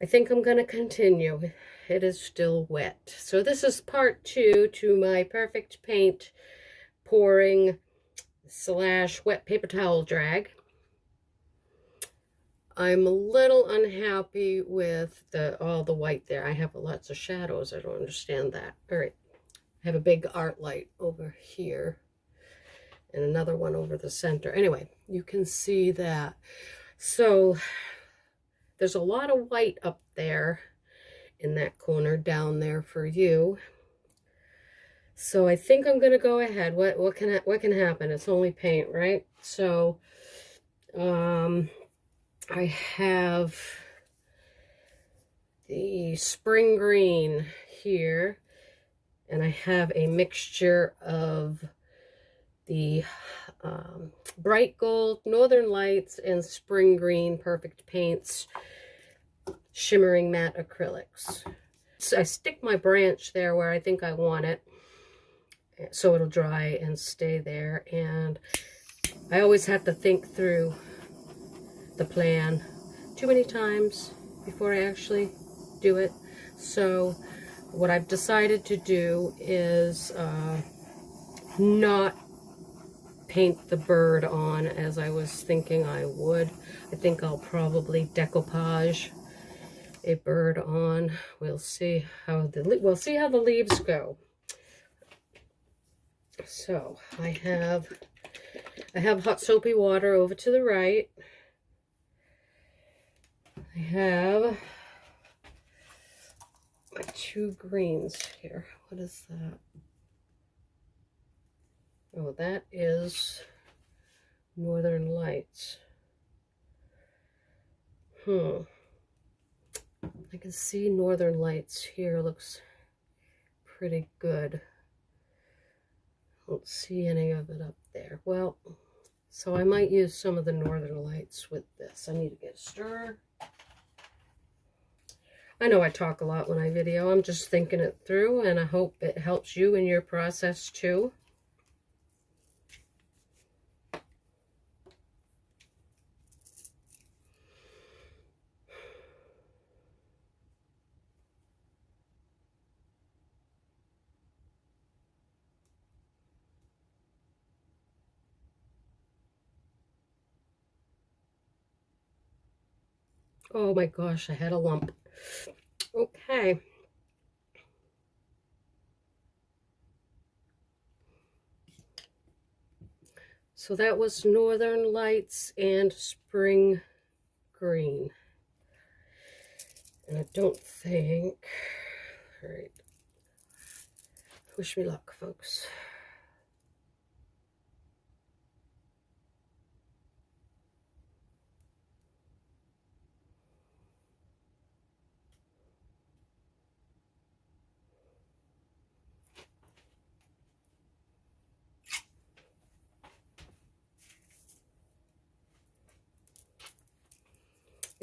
I think I'm going to continue. It is still wet. So this is part 2 to my perfect paint pouring / wet paper towel drag. I'm a little unhappy with all the white there. I have lots of shadows. I don't understand that. All right. I have a big art light over here and another one over the center. Anyway, you can see that. So there's a lot of white up there in that corner down there for you. So I think I'm gonna go ahead. What can happen? It's only paint, right? So I have the spring green here, and I have a mixture of the bright gold, Northern Lights, and spring green perfect paints shimmering matte acrylics. So I stick my branch there where I think I want it, so it'll dry and stay there. And I always have to think through the plan too many times before I actually do it. So what I've decided to do is not paint the bird on as I was thinking I would. I think I'll probably decoupage a bird on. We'll see how the leaves go. So I have hot soapy water over to the right. I have my 2 greens here. What is that? Oh, that is Northern Lights. I can see Northern Lights here. Looks pretty good. Don't see any of it up there. Well, so I might use some of the Northern Lights with this. I need to get a stir. I know I talk a lot when I video. I'm just thinking it through, and I hope it helps you in your process too. Oh my gosh, I had a lump. Okay. So that was Northern Lights and Spring Green. And I don't think, all right, wish me luck, folks.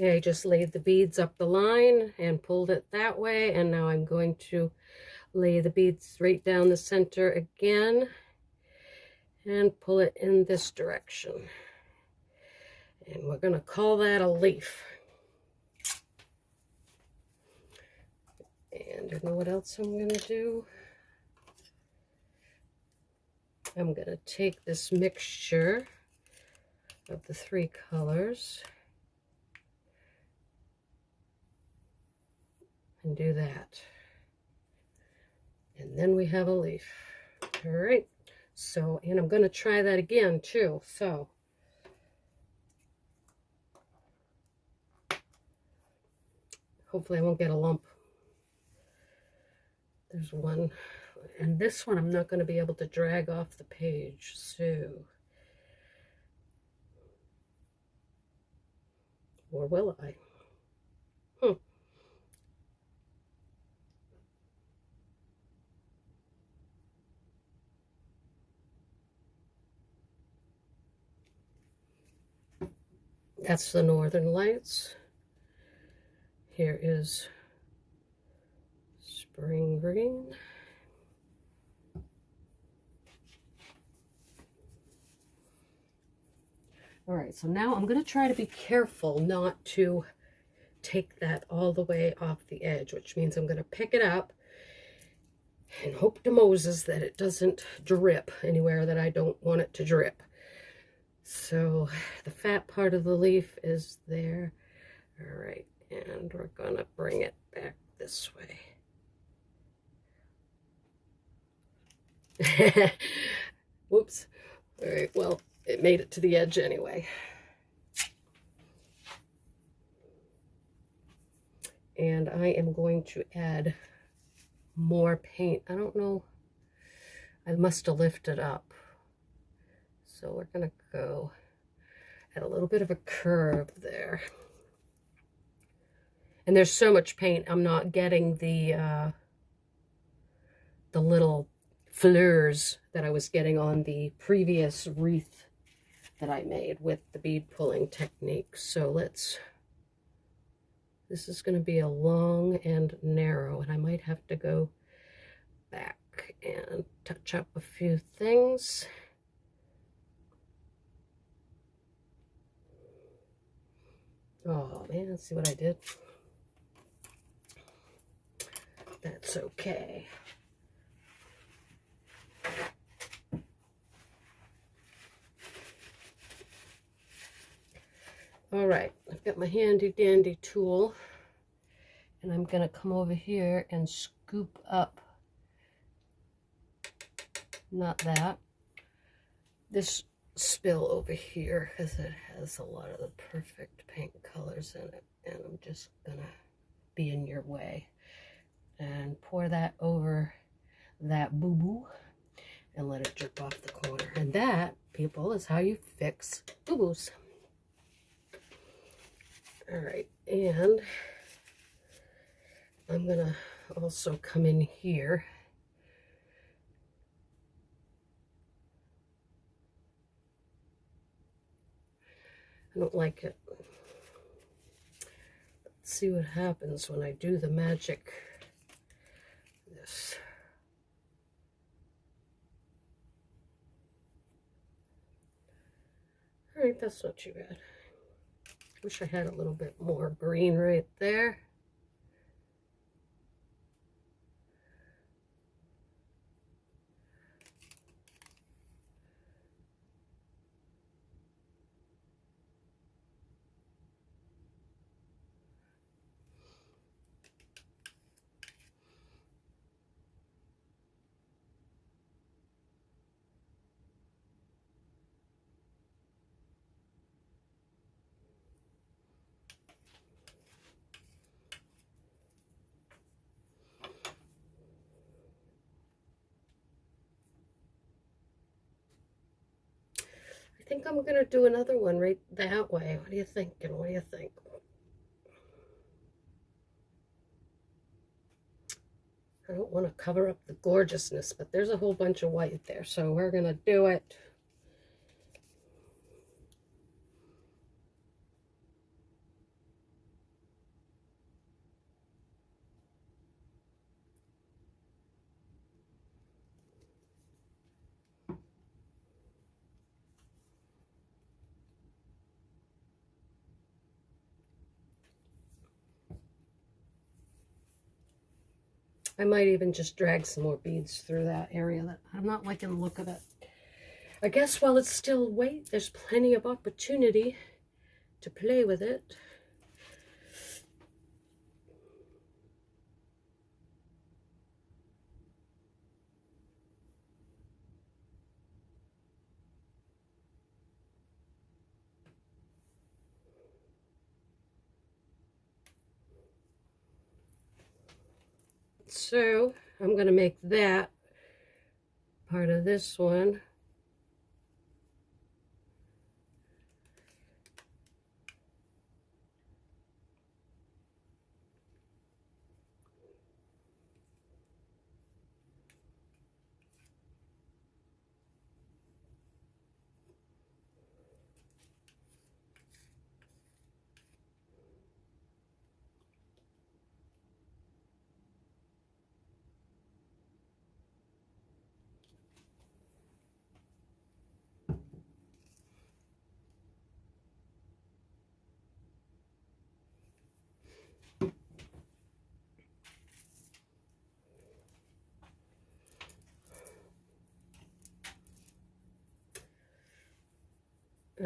Yeah, I just laid the beads up the line and pulled it that way, and now I'm going to lay the beads right down the center again and pull it in this direction. And we're going to call that a leaf. And you know what else I'm going to do? I'm going to take this mixture of the 3 colors and do that. And then we have a leaf. All right. So, and I'm going to try that again too. So, hopefully I won't get a lump. There's one. And this one I'm not going to be able to drag off the page. So, or will I? That's the Northern Lights. Here is Spring Green. All right, so now I'm going to try to be careful not to take that all the way off the edge, which means I'm going to pick it up and hope to Moses that it doesn't drip anywhere that I don't want it to drip. So the fat part of the leaf is there. All right, and we're gonna bring it back this way. Whoops. All right, well, it made it to the edge anyway. And I am going to add more paint. I don't know, I must have lifted up. So we're gonna go at a little bit of a curve there. And there's so much paint, I'm not getting the little fleurs that I was getting on the previous wreath that I made with the bead pulling technique. So this is going to be a long and narrow, and I might have to go back and touch up a few things. Oh man, let's see what I did. That's okay. All right, I've got my handy dandy tool, and I'm gonna come over here and scoop up, not that, this spill over here, because it has a lot of the perfect paint colors in it, and I'm just gonna be in your way and pour that over that boo-boo and let it drip off the corner. And that, people, is how you fix boo-boos. All right, and I'm gonna also come in here I don't like it. Let's see what happens when I do the magic. This. All right, that's not too bad. Wish I had a little bit more green right there. I think I'm gonna do another one right that way. What are you thinking? What do you think? I don't want to cover up the gorgeousness, but there's a whole bunch of white there, so we're gonna do it. I might even just drag some more beads through that area. That I'm not liking the look of it. I guess while it's still white, there's plenty of opportunity to play with it. So I'm going to make that part of this one.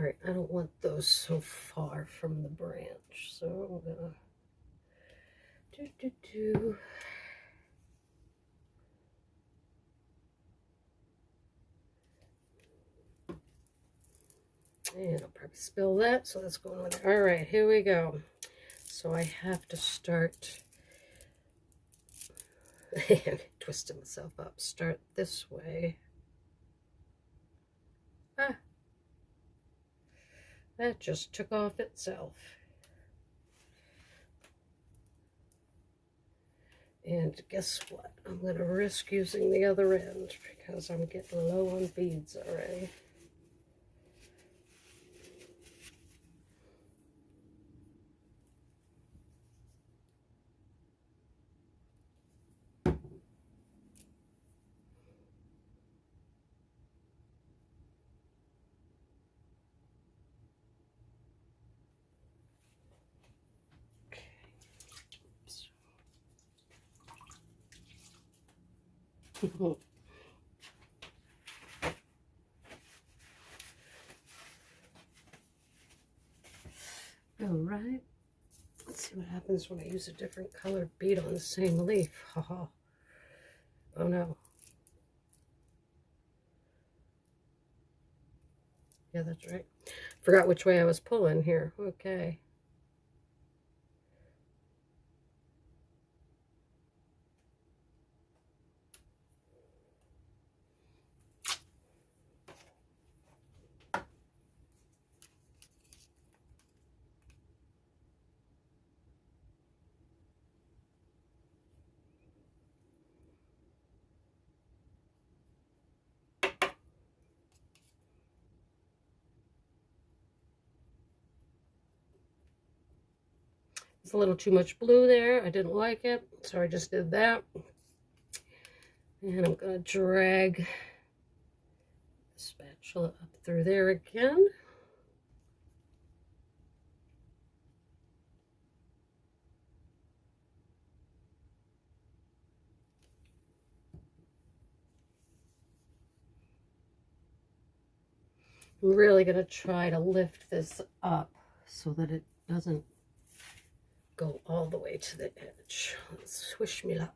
right, I don't want those so far from the branch, so I'm gonna do. And I'll probably spill that, so that's going on there. All right, here we go. So I have to start twisting myself up. Start this way. Ah, that just took off itself. And guess what? I'm going to risk using the other end because I'm getting low on beads already. All right. Let's see what happens when I use a different colored bead on the same leaf. Haha. Oh no. Yeah, that's right. Forgot which way I was pulling here. Okay. It's a little too much blue there. I didn't like it, so I just did that. And I'm going to drag the spatula up through there again. I'm really going to try to lift this up so that it doesn't go all the way to the edge. Let's wish me luck.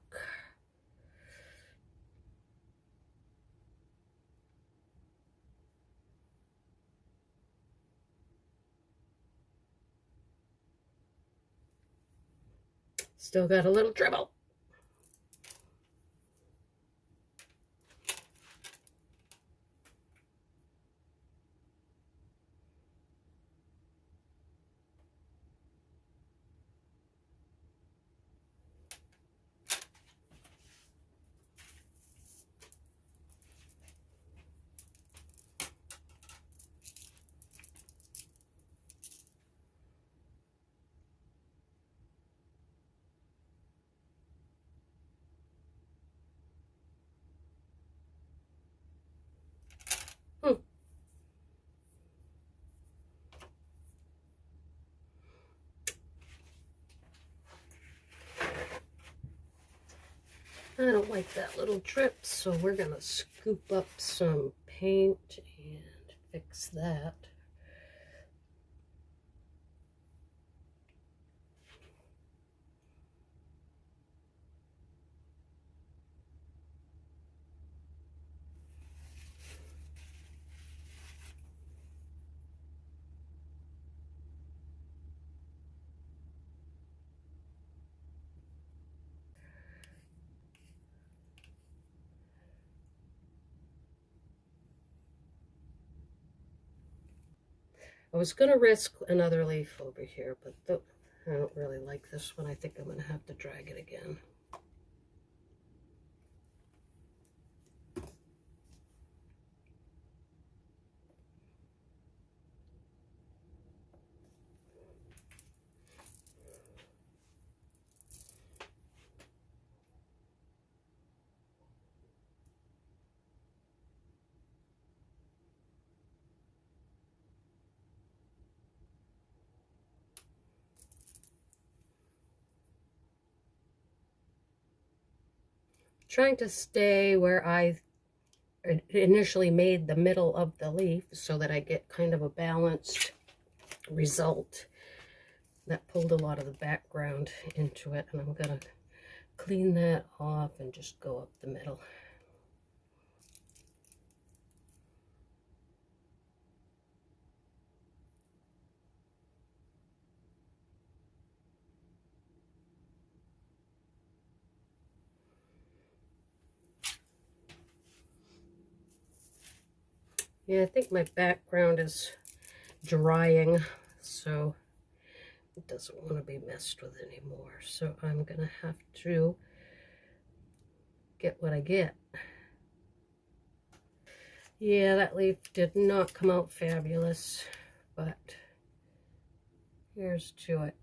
Still got a little dribble. I don't like that little drip, so we're going to scoop up some paint and fix that. I was going to risk another leaf over here, but I don't really like this one. I think I'm going to have to drag it again. Trying to stay where I initially made the middle of the leaf so that I get kind of a balanced result. That pulled a lot of the background into it, and I'm going to clean that off and just go up the middle. Yeah, I think my background is drying, so it doesn't want to be messed with anymore. So I'm going to have to get what I get. Yeah, that leaf did not come out fabulous, but here's to it.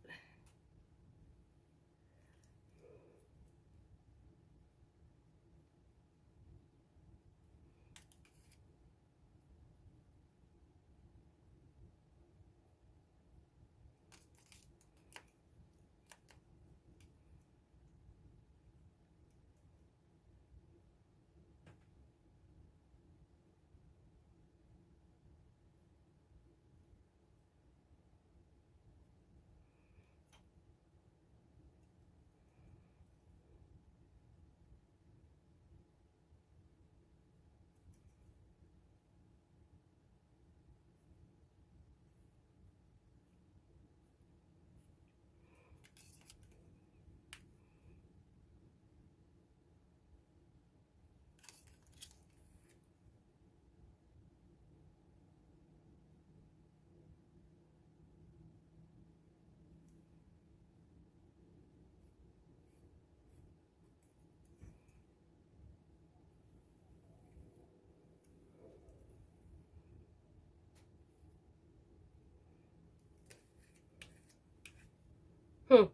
Hmm.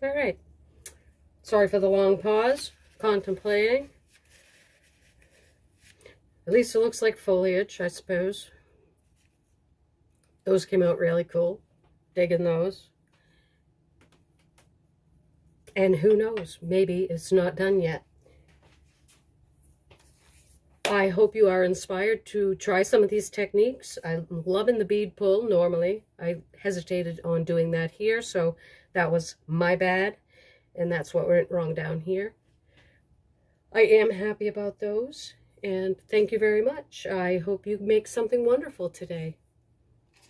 All right. Sorry for the long pause. Contemplating. At least it looks like foliage, I suppose. Those came out really cool. Digging those. And who knows, maybe it's not done yet. I hope you are inspired to try some of these techniques. I'm loving the bead pull normally. I hesitated on doing that here, so that was my bad. And that's what went wrong down here. I am happy about those. And thank you very much. I hope you make something wonderful today.